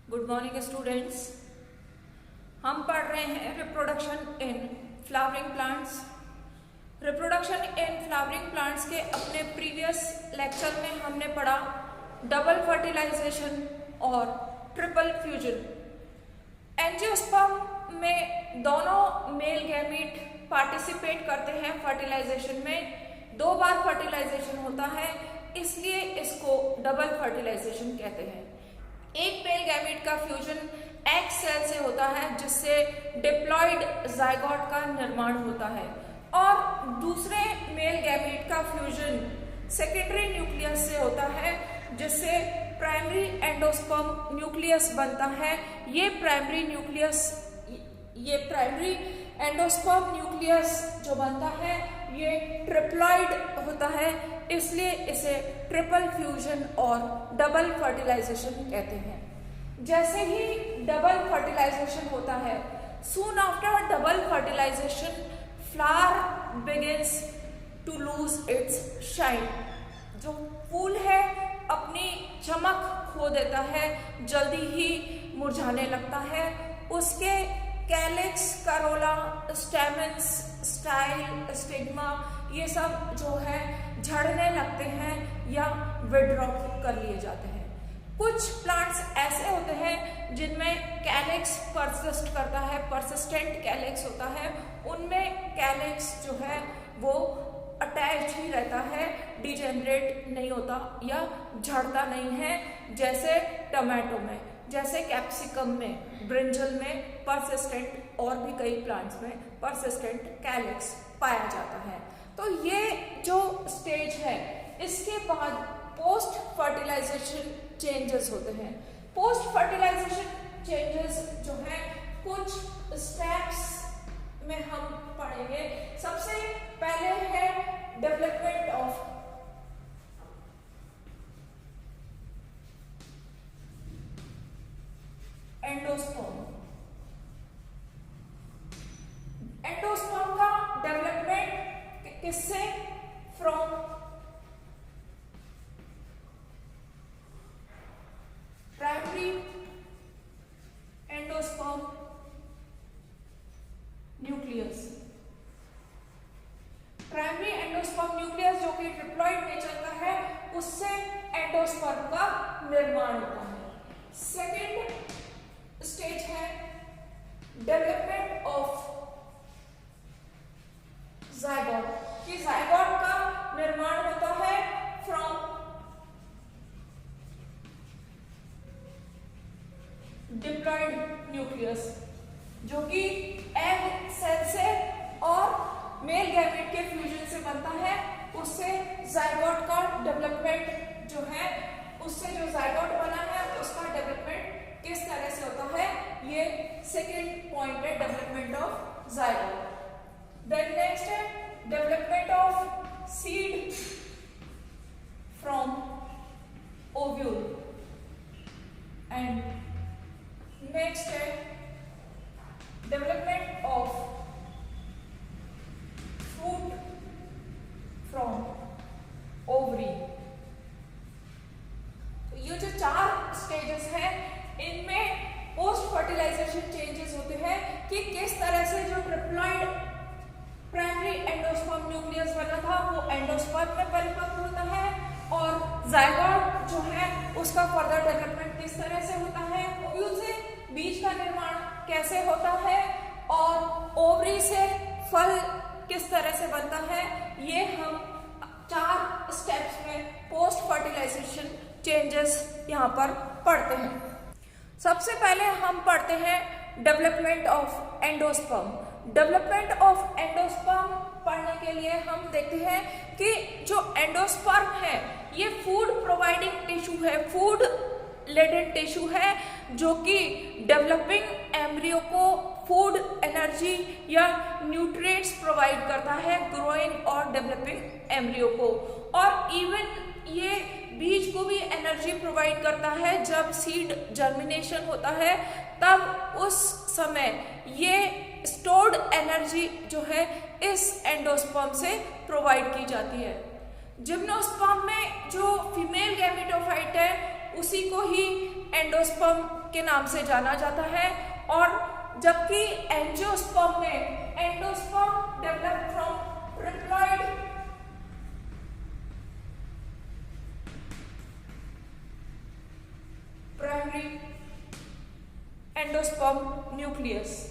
Good morning students. हम पढ़ रहे हैं reproduction in flowering plants. Reproduction in flowering plants के अपने प्रीवियस लेक्चर में हमने पढ़ा डबल फर्टिलाइजेशन और ट्रिपल फ्यूजन। एंजियोस्पर्म में दोनों मेल गैमीट पार्टिसिपेट करते हैं फर्टिलाइजेशन में। 2 बार फर्टिलाइजेशन होता है, इसलिए इसको डबल फर्टिलाइजेशन कहते हैं। एक मेल गैमीट का फ्यूजन एग सेल से होता है, जिससे डिप्लॉइड जाइगोट का निर्माण होता है, और दूसरे मेल गैमीट का फ्यूजन सेकेंडरी न्यूक्लियस से होता है, जिससे प्राइमरी एंडोस्पर्म न्यूक्लियस बनता है। ये प्राइमरी एंडोस्पर्म न्यूक्लियस जो बनता है ये ट्रिप्लॉइड होता है, इसलिए इसे ट्रिपल फ्यूजन और डबल फर्टिलाइजेशन कहते हैं। जैसे ही डबल फर्टिलाइजेशन होता है, soon after double fertilization flower begins to lose its shine. जो फूल है अपनी चमक खो देता है, जल्दी ही मुरझाने लगता है। उसके calyx, Corolla, stamens, style, stigma ये सब जो है झड़ने लगते हैं या विड्रॉ कर लिए जाते हैं। कुछ प्लांट्स ऐसे होते हैं जिनमें कैलिक्स परसिस्ट करता है, परसिस्टेंट कैलिक्स होता है। उनमें कैलिक्स जो है वो अटैच ही रहता है, डिजेनरेट नहीं होता या झड़ता नहीं है, जैसे टमाटो में, जैसे कैप्सिकम में, ब्रिंजल में परसिस्टेंट और भी कई प्लांट्स में परसिस्टेंट कैलिक्स पाया जाता है। तो ये जो स्टेज है, इसके बाद पोस्ट फर्टिलाइजेशन चेंजेस होते हैं। पोस्ट फर्टिलाइजेशन चेंजेस जो है कुछ स्टेप्स में हम पढ़ेंगे। सबसे पहले है डेवलपमेंट ऑफ एंडोस्पर्म। एंडोस्पर्म का डेवलपमेंट किससे? From primary endosperm nucleus. Primary endosperm nucleus जो कि ट्रिप्लॉइड नेचर का है, उससे एंडोस्पर्म का निर्माण होता है। सेकेंड स्टेज है डेवलपमेंट ऑफ जाइगोट। कि जाइगोट का निर्माण होता है फ्रॉम डिप्लॉइड न्यूक्लियस, जो कि एग सेल से और मेल गैमेट के फ्यूजन से बनता है। उससे जाइगोट का डेवलपमेंट जो है, उससे जो जाइगोट बना है उसका डेवलपमेंट किस तरह से होता है, ये सेकेंड पॉइंट है, development of zygote. Then next है development of seed from ovule. And next है development of fruit from ovary. तो ये जो 4 स्टेजेस हैं, इनमें पोस्ट फर्टिलाइजेशन चेंजेस होते हैं कि किस तरह से जो ट्रिप्लॉइड प्राइमरी एंडोस्पर्म न्यूक्लियस बना था वो एंडोस्पर्म में परिपक्व होता है, और जाइगोट जो है उसका फर्दर डेवलपमेंट किस तरह से होता है, ओव्यूल से बीज का निर्माण कैसे होता है, और ओवरी से फल किस तरह से बनता है। ये हम 4 स्टेप्स में पोस्ट फर्टिलाइजेशन चेंजेस यहाँ पर पढ़ते हैं। सबसे पहले हम पढ़ते हैं development of endosperm. Development of endosperm पढ़ने के लिए हम देखते हैं कि जो एंडोस्पर्म है ये फूड प्रोवाइडिंग टिश्यू है, फूड लेडेड टिश्यू है, जो कि डेवलपिंग एम्ब्रियो को फूड, एनर्जी या न्यूट्रिएंट्स प्रोवाइड करता है, ग्रोइंग और डेवलपिंग एम्ब्रियो को। और इवन ये बीज को भी एनर्जी प्रोवाइड करता है। जब सीड जर्मिनेशन होता है तब उस समय ये स्टोर्ड एनर्जी जो है इस एंडोस्पर्म से प्रोवाइड की जाती है। जिम्नोस्पर्म में जो फीमेल गैमेटोफाइट है उसी को ही एंडोस्पर्म के नाम से जाना जाता है। और जबकि एंजियोस्पर्म में endosperm develop from triploid primary endosperm nucleus.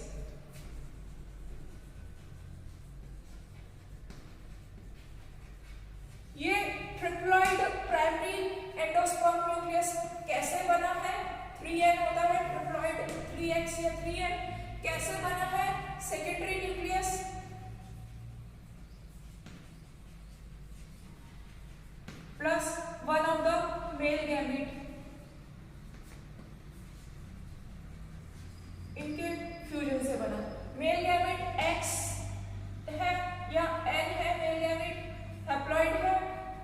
ये ट्रिप्लॉइड प्राइमरी एंडोस्पर्म न्यूक्लियस कैसे बना है? 3n होता है ट्रिप्लॉइड, 3x या 3n कैसे बना है? Secondary nucleus plus one of the male gamete, इनके फ्यूजन से बना। मेल गैमीट X है या N है, मेल गैमीट हैप्लॉइड है,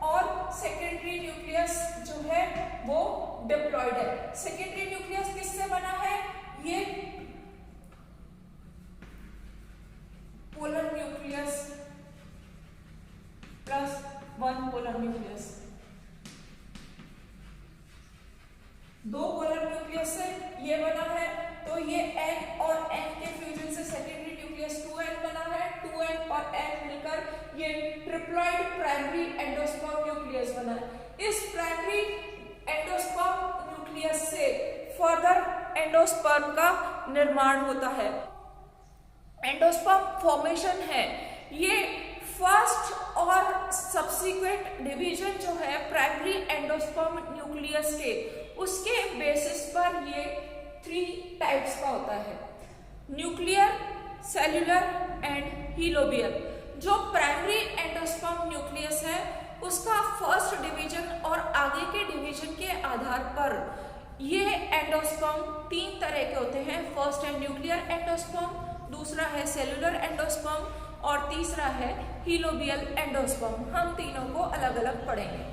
और सेकेंडरी न्यूक्लियस जो है वो डिप्लॉइड है। सेकेंडरी न्यूक्लियस किससे बना है? ये polar nucleus plus one polar nucleus, दो पोलर न्यूक्लियस से ये बना है। तो ये N और N के फ्यूजन से सेकेंडरी न्यूक्लियस 2n बना है। 2n और n मिलकर ये ट्रिप्लॉइड प्राइमरी एंडोस्पर्म न्यूक्लियस बना है। इस प्राइमरी एंडोस्पर्म न्यूक्लियस से फर्दर एंडोस्पर्म का निर्माण होता है। एंडोस्पर्म फॉर्मेशन है ये फर्स्ट और सब्सिक्वेंट डिवीजन जो है प्राइमरी एंडोस्पर्म न्यूक्लियस के, उसके बेसिस पर ये 3 टाइप्स का होता है, न्यूक्लियर, सेल्यूलर एंड हीलोबियल। जो प्राइमरी एंडोस्पर्म न्यूक्लियस है उसका फर्स्ट डिवीजन और आगे के डिवीजन के आधार पर ये एंडोस्पर्म 3 तरह के होते हैं। फर्स्ट है न्यूक्लियर एंडोस्पर्म, दूसरा है सेल्यूलर एंडोस्पर्म और तीसरा है हीलोबियल एंडोस्पर्म। हम तीनों को अलग अलग पढ़ेंगे।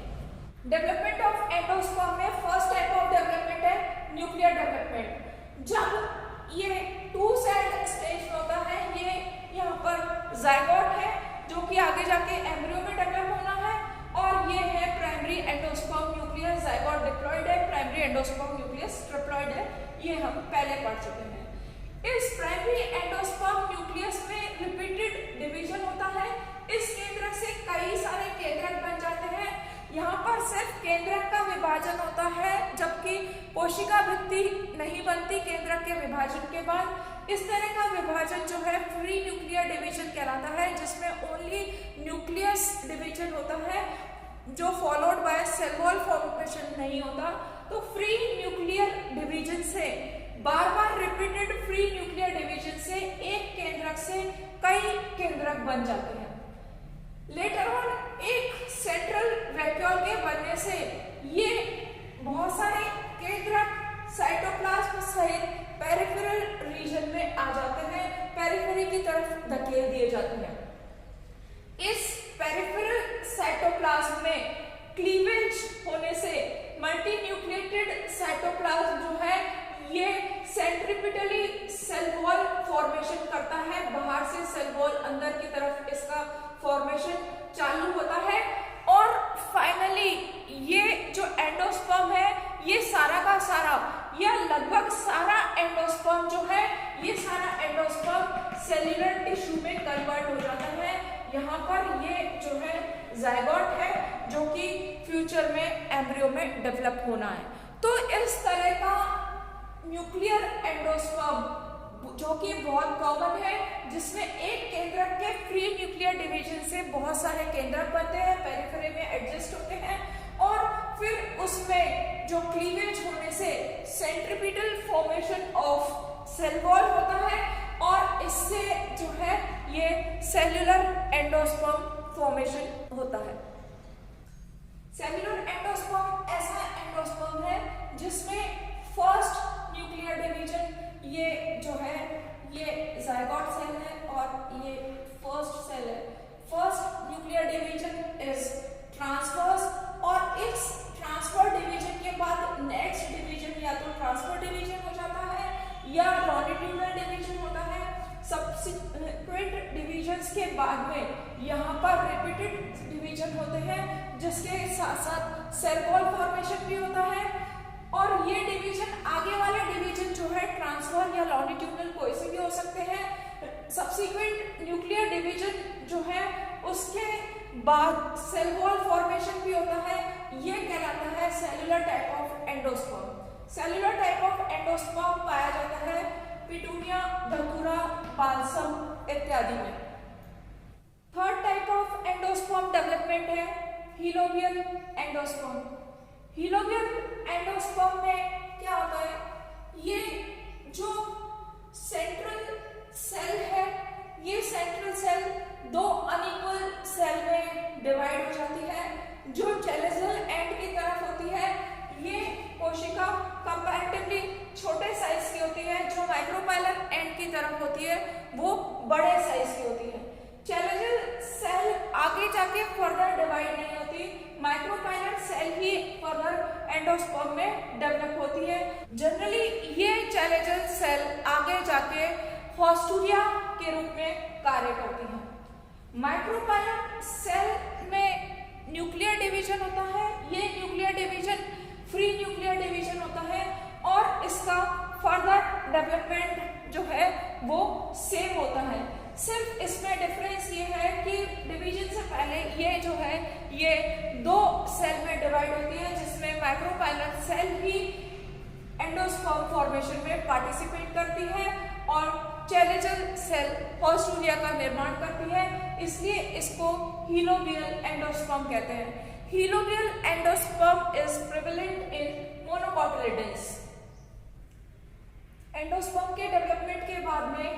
डेवलपमेंट ऑफ एंडोस्पर्म में फर्स्ट टाइप ऑफ डेवलपमेंट है न्यूक्लियर डेवलपमेंट। जब ये 2 सेल्ड स्टेज में होता है, ये यहाँ पर जाइगोट है जो कि आगे जाके एम्ब्रियो में डेवलप होना है, और ये है primary endosperm nucleus. Zygote diploid है, प्राइमरी एंडोस्पर्म न्यूक्लियस ट्रिप्लॉइड है, ये हम पहले पढ़ चुके हैं। इस प्राइमरी एंडोस्पर्म न्यूक्लियस में रिपीटेड डिवीजन होता है। इस केंद्रक से कई सारे केंद्रक बन जाते हैं। यहाँ पर सिर्फ केंद्रक का विभाजन होता है, जबकि कोशिका भित्ति नहीं बनती केंद्रक के विभाजन के बाद। इस तरह का विभाजन जो है फ्री न्यूक्लियर डिवीजन कहलाता है, जिसमें ओनली न्यूक्लियस डिवीजन होता है जो followed by cell wall formation नहीं होता। तो फ्री न्यूक्लियर डिवीजन से बार बार रिपीटेड फ्री न्यूक्लियर डिवीजन से एक केंद्रक से कई केंद्रक बन जाते हैं। लेटर ऑन एक सेंट्रल वैक्यूल के बनने से ये बहुत सारे केंद्रक साइटोप्लाज्म सहित पेरिफेरल रीजन में आ जाते हैं, पेरिफेरी की तरफ धकेल दिए जाते हैं। इस पेरिफेरल साइटोप्लाज्म में क्लीवेज होने से मल्टी न्यूक्लिएटेड साइटोप्लाज्म जो है ये सेंट्रीपिटली सेल वॉल फॉर्मेशन करता है। बाहर से सेल वॉल अंदर की तरफ इसका फॉर्मेशन चालू होता है, और फाइनली ये जो एंडोस्पर्म है ये सारा का सारा या लगभग सारा एंडोस्पर्म जो है ये सारा एंडोस्पर्म सेल्यूलर टिश्यू में कन्वर्ट हो जाता है। यहाँ पर ये जो है जाइगोट है जो कि फ्यूचर में एम्ब्रियो में डेवलप होना है। तो इस तरह का न्यूक्लियर एंडोस्पर्म जो कि बहुत कॉमन है, जिसमें एक केंद्रक के फ्री न्यूक्लियर डिवीजन से बहुत सारे केंद्रक बनते हैं, पेरिफेरी में एडजस्ट होते हैं, और फिर उसमें जो क्लीवेज होने से centripetal formation of cell wall होता है, और इससे जो है ये सेल्यूलर एंडोस्पर्म फॉर्मेशन होता है। सेल्यूलर एंडोस्पर्म ऐसा एंडोस्पर्म है जिसमें फर्स्ट न्यूक्लियर डिवीजन ये जो है ये जाइगोट सेल है और ये फर्स्ट सेल है। First nuclear division is transverse, और इस ट्रांसफर डिवीजन के बाद नेक्स्ट डिवीजन या तो ट्रांसफर डिवीजन हो जाता है या लॉन्गिट्यूडनल डिवीजन होता है। सब्सिक्वेंट डिवीजन्स के बाद में यहाँ पर रिपीटेड डिवीजन होते हैं, जिसके साथ साथ सेल वॉल फॉर्मेशन भी होता है। और ये डिवीजन, आगे वाले डिवीजन जो है ट्रांसफर या लॉन्गिट्यूडनल कोई से भी हो सकते हैं। सब्सिक्वेंट न्यूक्लियर डिवीजन जो है उसके बाद सेल वॉल फॉर्मेशन भी होता है, ये कहलाता है cellular type of endosperm. Cellular type of endosperm पाया जाता है पिटूनिया, धतूरा, बाल्सम इत्यादि में। Third type of endosperm development है हीलोबियल एंडोस्पर्म। हीलोबियल एंडोस्पर्म में क्या होता है, ये जो सेंट्रल सेल है, ये सेंट्रल सेल दो अनइक्वल सेल में डिवाइड हो जाती है। जो चैलेंजल एंड की तरफ होती है, ये कोशिका कंपैरेटिवली छोटे साइज की होती है, जो माइक्रोपाइलर एंड की तरफ होती है वो बड़े साइज की होती है। चैलेंजल सेल आगे जाके फर्दर डिवाइड नहीं होती, माइक्रोपाइलर सेल ही फर्दर एंडोस्पर्म में डेवलप होती है। जनरली ये चैलेंजल सेल आगे जाके हॉस्टूरिया के रूप में कार्य करती है। माइक्रोपाइलर सेल में न्यूक्लियर डिवीजन होता है, ये nuclear division free nuclear division होता है और इसका फर्दर डेवलपमेंट जो है वो सेम होता है। सिर्फ इसमें डिफरेंस ये है कि डिवीजन से पहले ये जो है ये दो सेल में डिवाइड होती है, जिसमें माइक्रोपाइलर सेल ही एंडोस्पर्म फॉर्मेशन में पार्टिसिपेट करती है और चैलेंजल सेल हॉस्टूरिया का निर्माण करती है, इसलिए इसको हीलोबियल एंडोस्पर्म कहते हैं। Helobial endosperm is prevalent in monocotyledons. Endosperm के डेवलपमेंट के बाद में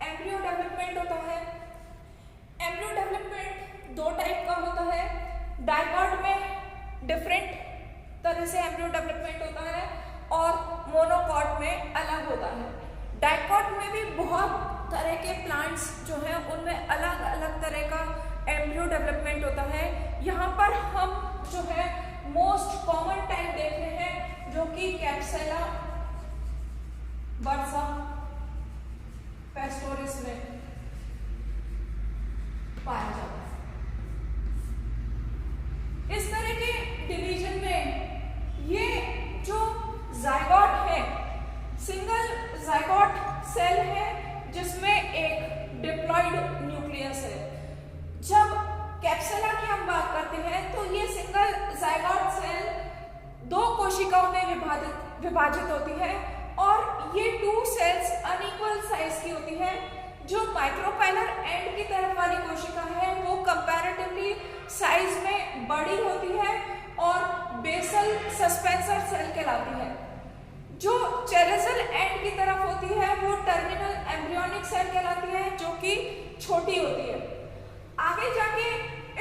एम्ब्रियो डेवलपमेंट होता है। एम्ब्रियो डेवलपमेंट दो टाइप का होता है। डाइकॉट में डिफरेंट तरह से एम्ब्रियो डेवलपमेंट होता है और मोनोकॉट में अलग होता है। डाइकॉट में भी बहुत तरह के प्लांट्स जो हैं उनमें अलग अलग तरह का एम्ब्रियो डेवलपमेंट होता है। यहाँ पर हम जो है मोस्ट कॉमन टाइप देख रहे हैं, जो कि कैप्सुला बर्सा पेस्टोरिस में पाया जाता है। इस तरह के डिवीजन में ये जो जाइगोट है, सिंगल जाइगोट सेल है जिसमें एक डिप्लॉइड न्यूक्लियस है। जब कैप्सुला की हम बात करते हैं तो ये सिंगल जाइगोट सेल दो कोशिकाओं में विभाजित होती है और ये टू सेल्स अनइक्वल साइज की होती है। जो माइक्रोपाइलर एंड की तरफ वाली कोशिका है वो कंपैरेटिवली साइज में बड़ी होती है और बेसल सस्पेंसर सेल कहलाती है। जो चैलेंजल एंड की तरफ होती है वो टर्मिनल एम्ब्रियोनिक सेल कहलाती है, जो कि छोटी होती है। आगे जाके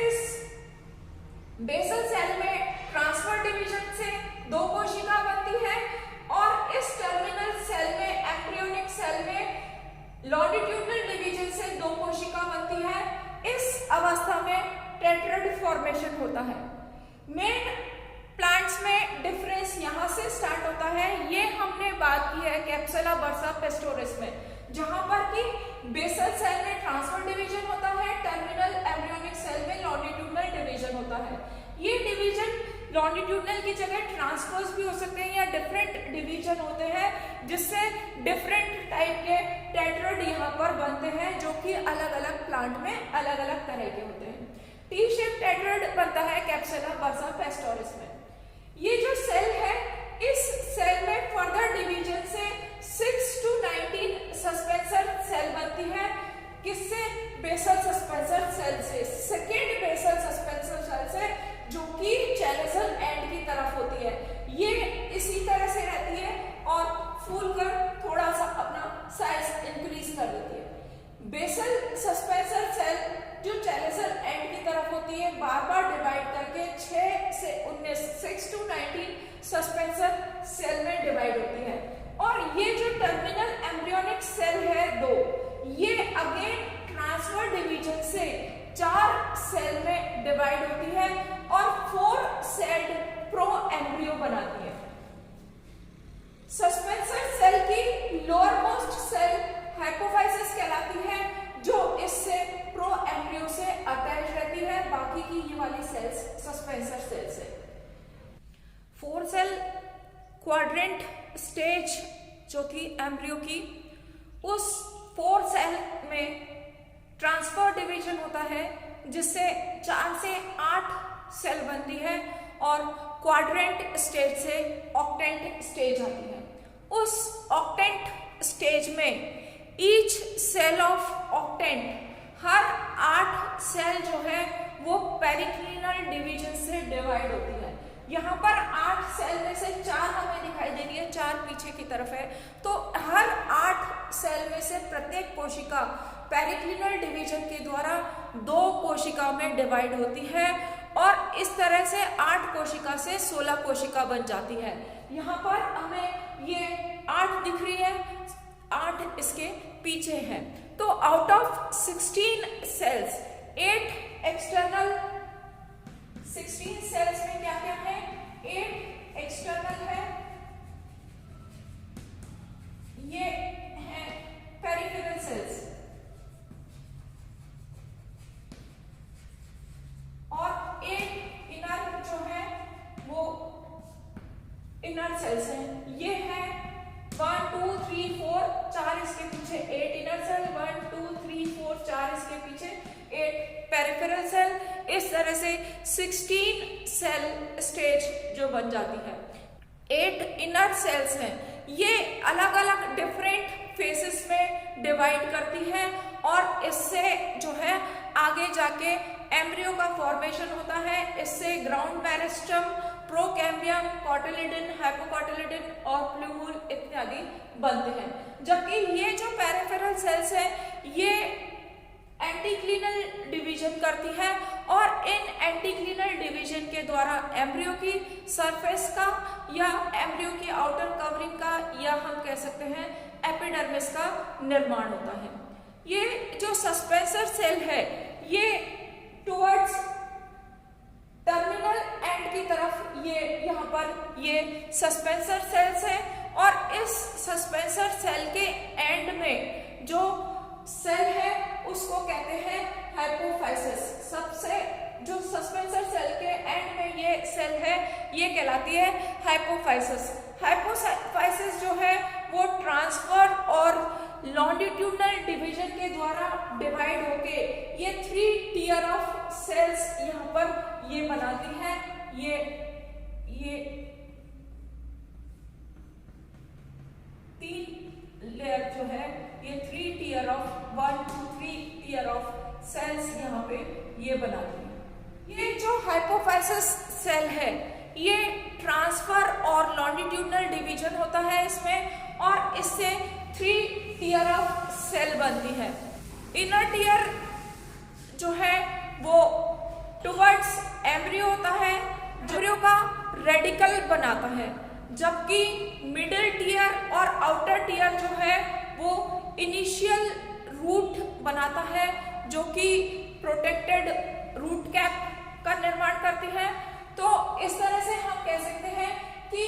इस बेसल सेल में ट्रांसफर डिवीजन से दो कोशिका बनती है और इस टर्मिनल सेल में एम्ब्रियोनिक सेल में लॉन्गिट्यूडनल डिवीजन से दो कोशिका बनती है। इस अवस्था में टेट्राड फॉर्मेशन होता है। मेन प्लांट्स में डिफरेंस यहाँ से स्टार्ट होता है। ये हमने बात की है कैप्सुला बर्सा पेस्टोरिस में, जहां पर कि बेसल सेल में ट्रांसफर डिवीजन होता है, टर्मिनल एम्ब्रियोनिक सेल में लॉन्गिट्यूडनल डिवीजन होता है। ये डिवीजन लॉन्गिट्यूडनल की जगह ट्रांसफर्स भी हो सकते हैं या डिफरेंट डिवीजन होते हैं, जिससे डिफरेंट टाइप के टेट्राड यहाँ पर बनते हैं, जो कि अलग अलग प्लांट में अलग अलग तरह के होते हैं। टी शेप टेट्राड बनता है कैप्सुला बर्सा पेस्टोरिस में। ये जो सेल है, इस सेल में फर्दर डिवीजन से 6 to 19 सस्पेंसर सेल बनती है। किससे? बेसल सस्पेंसर सेल से, सेकेंड बेसल सस्पेंसर सेल से, जो कि चैलेंजल एंड की तरफ होती है। ये इसी तरह से रहती है और फूलकर थोड़ा सा अपना साइज इंक्रीज कर देती है। बेसल सस्पेंसर सेल जो चैलेंजल एंड की तरफ होती है, बार बार डिवाइड करके 6 से 19 6 to 19 सस्पेंसर सेल में डिवाइड होती है। और ये जो टर्मिनल एम्ब्रियोनिक सेल है दो, ये अगेन ट्रांसफर डिवीजन से 4 सेल में डिवाइड होती है और 4 सेल्ड प्रो एम्ब्रियो बनाती है। सस्पेंसर सेल की लोअर मोस्ट सेल हाइपोफाइसिस कहलाती है, जो इससे प्रो एम्ब्रियो से अटैच रहती है। बाकी की ये वाली सेल्स सस्पेंसर सेल्स है। 4 सेल क्वाड्रेंट स्टेज जो थी एम्ब्रियो की, उस 4 सेल में ट्रांसफर डिवीजन होता है जिससे 4 से 8 सेल बनती है और क्वाड्रेंट स्टेज से ऑक्टेंट स्टेज आती है। उस ऑक्टेंट स्टेज में ईच सेल ऑफ ऑक्टेंट, हर 8 सेल जो है वो पेरिक्लिनल डिवीजन से डिवाइड होती है। यहाँ पर 8 सेल में से 4 हमें दिखाई दे रही है, 4 पीछे की तरफ है, तो हर 8 सेल में से प्रत्येक कोशिका पेरिक्लिनल डिवीजन के द्वारा 2 कोशिका में डिवाइड होती है और इस तरह से 8 कोशिका से 16 कोशिका बन जाती है। यहाँ पर हमें ये 8 दिख रही है, 8 इसके पीछे है। तो out of 16 cells, 8 external, 16 cells में क्या क्या है, 8 एक्सटर्नल है, ये है पेरिफेरल सेल्स, और 8 इनर जो है वो इनर सेल्स हैं। ये है 1 2 3 4, 4 इसके पीछे 8 इनर सेल, 1 2 3 4, 4 इसके पीछे 8 पेरिफेरल सेल। इस तरह से 16 सेल स्टेज जो बन जाती है। 8 इनर सेल्स हैं, ये अलग अलग डिफरेंट फेसेस में डिवाइड करती है और इससे जो है आगे जाके एम्ब्रियो का फॉर्मेशन होता है। इससे ग्राउंड मेरिस्टम, प्रोकैम्बियम, कॉटिलिडन, हाइपोकॉटिलिडन और प्लूमूल इत्यादि बनते हैं। जबकि ये जो पेरिफेरल सेल्स है ये एंटीक्लिनल डिवीजन करती है और इन एंटीक्लिनल डिवीजन के द्वारा एम्ब्रियो की सरफेस का या एम्ब्रियो की आउटर कवरिंग का या हम कह सकते हैं एपिडर्मिस का निर्माण होता है। ये जो सस्पेंसर सेल है ये टुवर्ड्स टर्मिनल एंड की तरफ ये यहाँ पर ये सस्पेंसर सेल्स है और इस सस्पेंसर सेल के एंड में जो सेल है उसको कहते हैं हाइपोफाइसिस। सबसे जो सस्पेंसर सेल के एंड में ये सेल है ये कहलाती है हाइपोफाइसिस। हाइपोफाइसिस जो है वो ट्रांसफर और लॉन्डिट्यूडनल डिवीजन के द्वारा डिवाइड होके ये 3 टियर ऑफ सेल्स यहाँ पर ये बनाती है। ये 3 लेयर जो है ये 3 tier of 1 2 3 tier of cells यहाँ पे ये बनाती है। ये जो हाइपोफाइसिस सेल है ये ट्रांसफर और लॉन्डिट्यूडनल डिवीजन होता है इसमें और इससे 3 टियर ऑफ सेल बनती है। इनर टियर जो है वो टुवर्ड्स एम्ब्रियो होता है, एम्ब्रियो का रेडिकल बनाता है, जबकि मिडिल टियर और आउटर टियर जो है वो इनिशियल रूट बनाता है जो कि प्रोटेक्टेड रूट कैप का निर्माण करती है। तो इस तरह से हम कह सकते हैं कि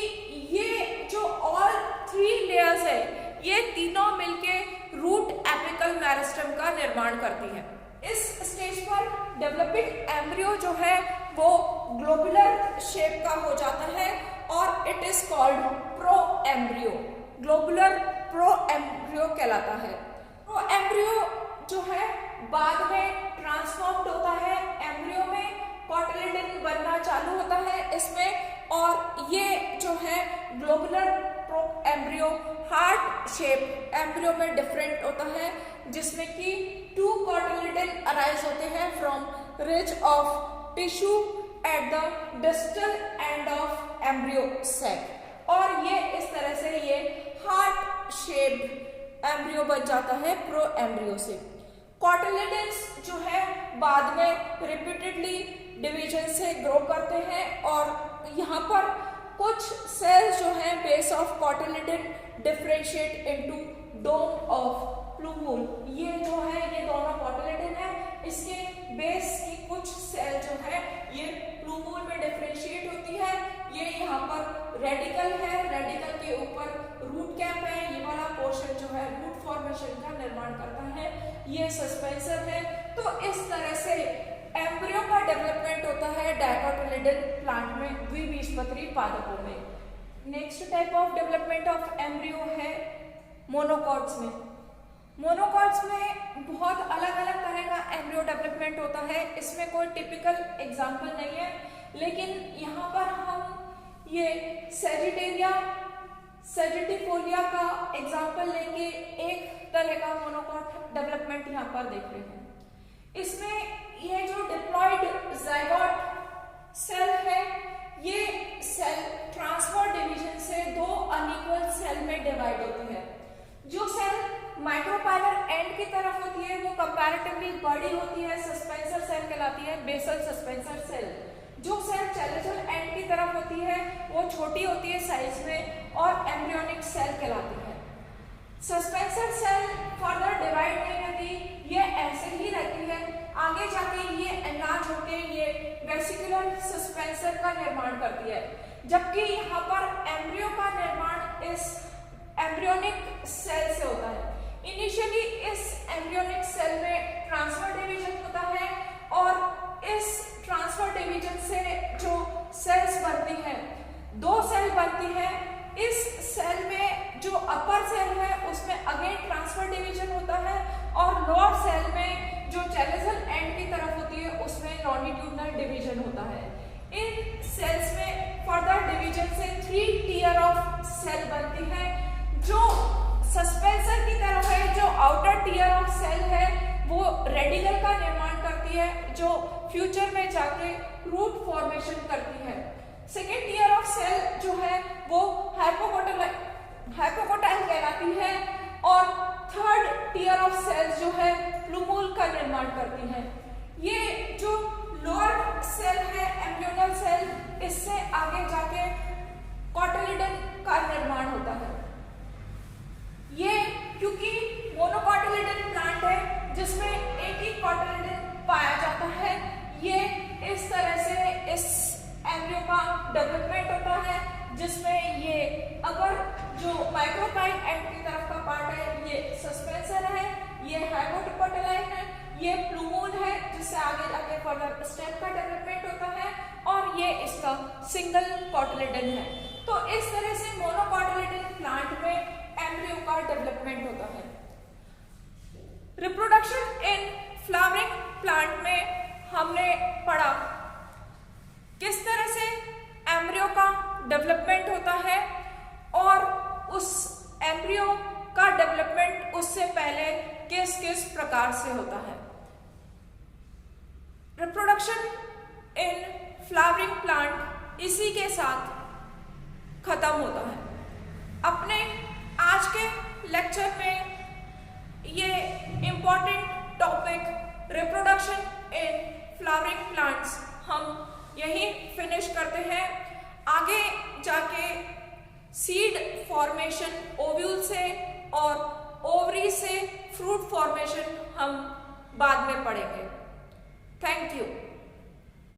ये जो ऑल 3 लेयर्स है ये तीनों मिलके रूट एपिकल मेरिस्टम का निर्माण करती है। इस स्टेज पर डेवलपिंग एम्ब्रियो जो है वो ग्लोबुलर शेप का हो जाता है और it is called pro embryo. Globular pro embryo कहलाता है। प्रो एम्ब्रियो जो है बाद में ट्रांसफॉर्म्ड होता है, एम्ब्रियो में कॉटिलिडन बनना चालू होता है इसमें, और ये जो है globular pro embryo heart shape embryo में डिफरेंट होता है जिसमें कि 2 कॉटिलिडन अराइज होते हैं from ridge of tissue at the distal end of embryo sac और ये इस तरह से ये हार्ट शेप्ड एम्ब्रियो बन जाता है प्रो एम्ब्रियो से। कॉटिलिडन्स जो है बाद में रिपीटेडली डिवीजन से ग्रो करते हैं और यहाँ पर कुछ सेल्स जो हैं base of cotyledon differentiate into dome of plumule. ये जो है ये दोनों कॉटिलिडन है, इसके बेस की कुछ सेल जो है ये प्लूमूल में डिफरेंशिएट होती है। ये यहाँ पर रेडिकल है, रेडिकल के ऊपर रूट कैप है, ये वाला पोर्शन जो है रूट फॉर्मेशन का निर्माण करता है, ये सस्पेंसर है। तो इस तरह से एम्ब्रियो का डेवलपमेंट होता है डायकोटिलिडन प्लांट में, द्विबीजपत्री पादपों में। Next type of development of embryo है मोनोकॉट्स में। मोनोकॉट्स में बहुत अलग अलग तरह का एम्ब्रियो डेवलपमेंट होता है। इसमें कोई टिपिकल एग्जाम्पल नहीं है, लेकिन यहाँ पर हम ये सेजिटिफोलिया का एग्जाम्पल लेके एक तरह का मोनोकॉट डेवलपमेंट यहाँ पर देख रहे हैं। इसमें ये जो डिप्लॉयड ज़ाइगोट सेल है, ये सेल ट्रांसफर डिवीजन से दो अनइक्वल सेल में डिवाइड होती है। जो सेल माइक्रोपाइलर एंड की तरफ होती है वो कंपैरेटिवली बड़ी होती है, सस्पेंसर सेल कहलाती है, बेसल सस्पेंसर सेल। जो सेल चैलेंजर एंड की तरफ होती है वो छोटी होती है साइज में और एम्ब्रियोनिक सेल कहलाती है। सस्पेंसर सेल फर्दर डिवाइड नहीं होती, ये ऐसे ही रहती है। आगे जाके ये एनलार्ज होके ये वेसिकुलर सस्पेंसर का निर्माण करती है, जबकि यहाँ पर एम्ब्रियो का निर्माण इस एम्ब्रियोनिक सेल से होता है। इनिशियली इस एम्ब्रियोनिक सेल में ट्रांसफर डिवीजन होता है और इस ट्रांसफर डिवीजन से जो सेल्स बनती है, दो सेल बनती है। इस सेल में जो अपर सेल है उसमें अगेन ट्रांसफर डिवीजन होता है और लोअर सेल में जो चैलेंजर एंड की तरफ होती है उसमें लॉन्गिट्यूडनल डिवीजन होता है। इन सेल्स में फर्दर डिवीजन से 3 टियर ऑफ सेल बनती है। जो सस्पेंसर की तरफ है, जो आउटर टियर ऑफ सेल है, वो रेडिकल का निर्माण करती है, जो फ्यूचर में जाके रूट फॉर्मेशन करती है। सेकेंड टियर ऑफ सेल जो है वो हाइपोकोटाइल कहलाती है और थर्ड टियर ऑफ सेल्स जो है प्लूमूल का निर्माण करती है। ये जो लोअर सेल है एम्ब्रियोनल सेल, इससे आगे जाके कॉटिलिडन का निर्माण होता है। ये क्योंकि मोनोकॉटिलिडन प्लांट है जिसमें एक ही कॉटिलिडन पाया जाता है, ये इस तरह से इस एम्ब्रियो का डेवलपमेंट होता है, जिसमें ये अगर जो माइक्रोकाइल एंड की तरफ का पार्ट है ये सस्पेंसर है, ये हाइपोकोटाइल है, ये प्लूमूल है जिससे आगे जाके फर्दर स्टेम का डेवलपमेंट होता है और ये इसका सिंगल कॉटिलिडन है। तो इस तरह से मोनोकॉटिलिडन प्लांट में एम्ब्रियो का डेवलपमेंट होता है। रिप्रोडक्शन इन फ्लावरिंग प्लांट में हमने पढ़ा किस तरह से एम्ब्रियो का डेवलपमेंट होता है और उस एम्ब्रियो का डेवलपमेंट उससे पहले किस किस प्रकार से होता है। रिप्रोडक्शन इन फ्लावरिंग प्लांट इसी के साथ खत्म होता है। अपने आज के लेक्चर में ये important topic reproduction in flowering plants हम यही फिनिश करते हैं। आगे जाके सीड फॉर्मेशन ओव्यूल से और ओवरी से फ्रूट फॉर्मेशन हम बाद में पढ़ेंगे। Thank you.